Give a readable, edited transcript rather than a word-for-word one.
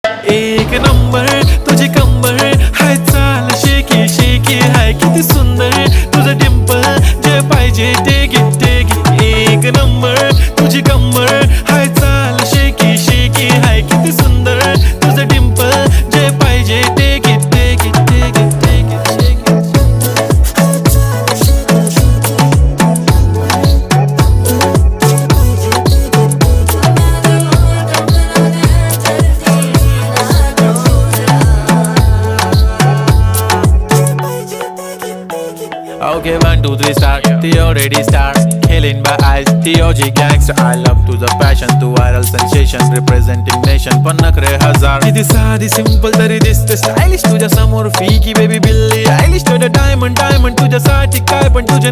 एक नंबर तुझी कंबर हाय, चाल शेकी शेकी हाय, किती सुंदर तुझं डिंपल, जे पाहिजे ते घे ते घे. एक नंबर तुझी कंबर हाय, चाल शेकी शेकी हाय, किती सुंदर तुझं डिंपल, जे पाहिजे ते घे ते घे ते घे ते घे. Okay, 1, 2, 3 start. The already start. Killing by eyes. The OG gangster. I love to the passion, to viral sensation, representing nation. पन्नकरे हजार. किती साधी simple तरी दिसते stylish. तुझ्या समोर फीकी baby बिल्ली. Stylish to the diamond, diamond. तुझ्यासाठी काय पण तुझे